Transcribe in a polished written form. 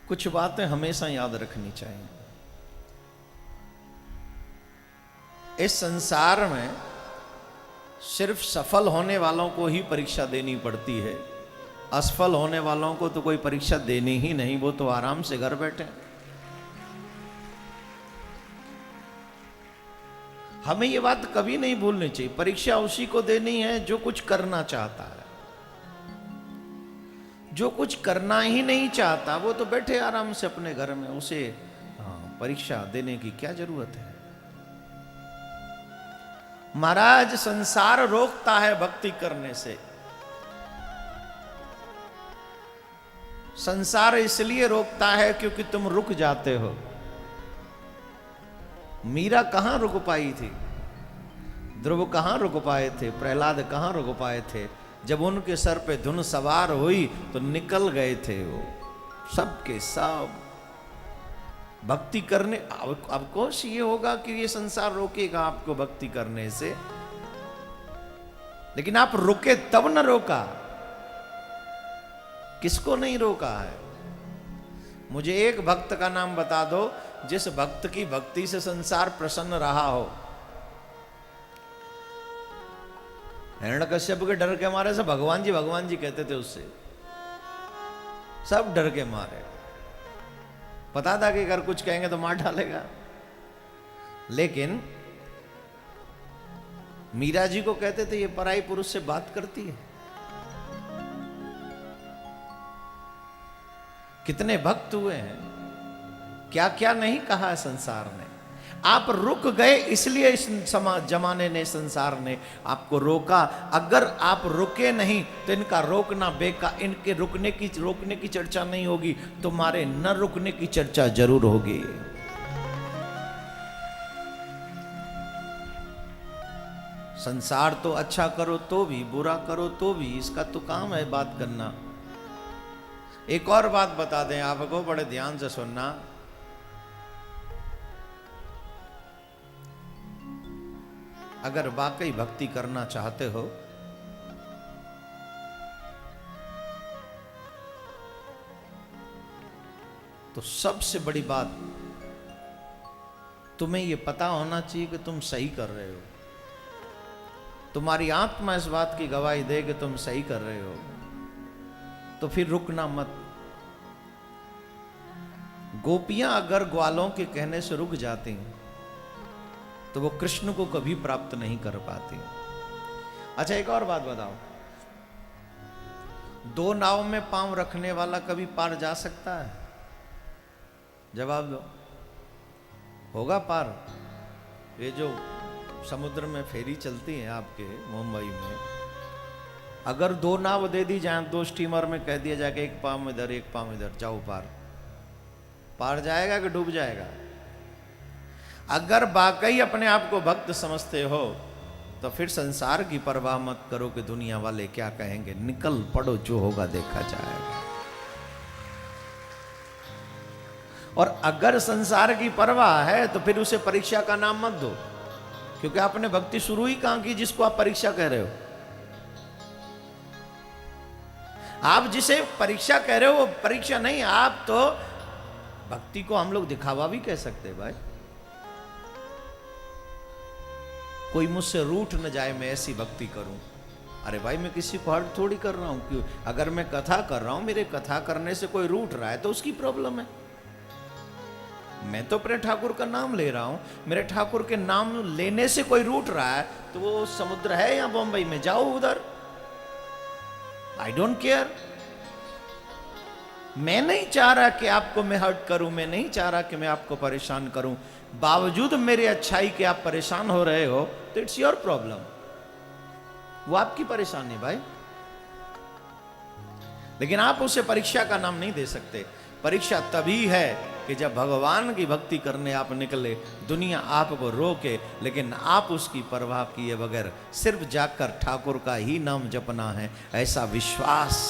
कुछ बातें हमेशा याद रखनी चाहिए। इस संसार में सिर्फ सफल होने वालों को ही परीक्षा देनी पड़ती है, असफल होने वालों को तो कोई परीक्षा देनी ही नहीं, वो तो आराम से घर बैठे। हमें ये बात कभी नहीं भूलनी चाहिए, परीक्षा उसी को देनी है जो कुछ करना चाहता है। जो कुछ करना ही नहीं चाहता वो तो बैठे आराम से अपने घर में, उसे परीक्षा देने की क्या जरूरत है। महाराज, संसार रोकता है भक्ति करने से। संसार इसलिए रोकता है क्योंकि तुम रुक जाते हो। मीरा कहां रुक पाई थी, ध्रुव कहां रुक पाए थे, प्रहलाद कहां रुक पाए थे। जब उनके सर पे धुन सवार हुई तो निकल गए थे वो सब के सब भक्ति करने। अब कोश ये होगा कि ये संसार रोकेगा आपको भक्ति करने से, लेकिन आप रुके तब न रोका। किसको नहीं रोका है? मुझे एक भक्त का नाम बता दो जिस भक्त की भक्ति से संसार प्रसन्न रहा हो। हिरण्यकश्यप के डर के मारे से भगवान जी कहते थे उससे, सब डर के मारे। पता था कि अगर कुछ कहेंगे तो मार डालेगा। लेकिन मीरा जी को कहते थे ये पराई पुरुष से बात करती है। कितने भक्त हुए हैं, क्या क्या नहीं कहा है संसार ने। आप रुक गए इसलिए इस जमाने ने, संसार ने आपको रोका। अगर आप रुके नहीं तो इनका रोकना बेकार, इनके रोकने की चर्चा नहीं होगी, तुम्हारे न रुकने की चर्चा जरूर होगी। संसार तो अच्छा करो तो भी, बुरा करो तो भी, इसका तो काम है बात करना। एक और बात बता दें आपको, बड़े ध्यान से सुनना। अगर वाकई भक्ति करना चाहते हो तो सबसे बड़ी बात तुम्हें यह पता होना चाहिए कि तुम सही कर रहे हो। तुम्हारी आत्मा इस बात की गवाही दे कि तुम सही कर रहे हो, तो फिर रुकना मत। गोपियां अगर ग्वालों के कहने से रुक जाती हैं तो वो कृष्ण को कभी प्राप्त नहीं कर पाती। अच्छा, एक और बात बताओ, दो नाव में पांव रखने वाला कभी पार जा सकता है? जवाब दो। होगा पार? ये जो समुद्र में फेरी चलती है आपके मुंबई में, अगर दो नाव दे दी जाए, दो स्टीमर में कह दिया जाए कि एक पांव इधर एक पांव इधर, जाओ पार, पार जाएगा कि डूब जाएगा? अगर वाकई अपने आप को भक्त समझते हो तो फिर संसार की परवाह मत करो कि दुनिया वाले क्या कहेंगे, निकल पड़ो, जो होगा देखा जाएगा। और अगर संसार की परवाह है तो फिर उसे परीक्षा का नाम मत दो, क्योंकि आपने भक्ति शुरू ही कहां की जिसको आप परीक्षा कह रहे हो। आप जिसे परीक्षा कह रहे हो वो परीक्षा नहीं, आप तो भक्ति को हम लोग दिखावा भी कह सकते भाई। कोई मुझसे रूठ न जाए मैं ऐसी भक्ति करूं। अरे भाई, मैं किसी को हर्ट थोड़ी कर रहा हूं। क्यों? अगर मैं कथा कर रहा हूं, मेरे कथा करने से कोई रूठ रहा है तो उसकी प्रॉब्लम है। मैं तो अपने ठाकुर का नाम ले रहा हूं, मेरे ठाकुर के नाम लेने से कोई रूठ रहा है तो वो समुद्र है या बॉम्बे में, जाओ उधर, आई डोंट केयर। मैं नहीं चाह रहा कि आपको मैं हर्ट करूं, मैं नहीं चाह रहा कि मैं आपको परेशान करूं। बावजूद मेरे अच्छाई के आप परेशान हो रहे हो तो इट्स योर प्रॉब्लम, वो आपकी परेशानी भाई। लेकिन आप उसे परीक्षा का नाम नहीं दे सकते। परीक्षा तभी है कि जब भगवान की भक्ति करने आप निकले, दुनिया आपको रोके, लेकिन आप उसकी परवाह किए बगैर सिर्फ जाकर ठाकुर का ही नाम जपना है, ऐसा विश्वास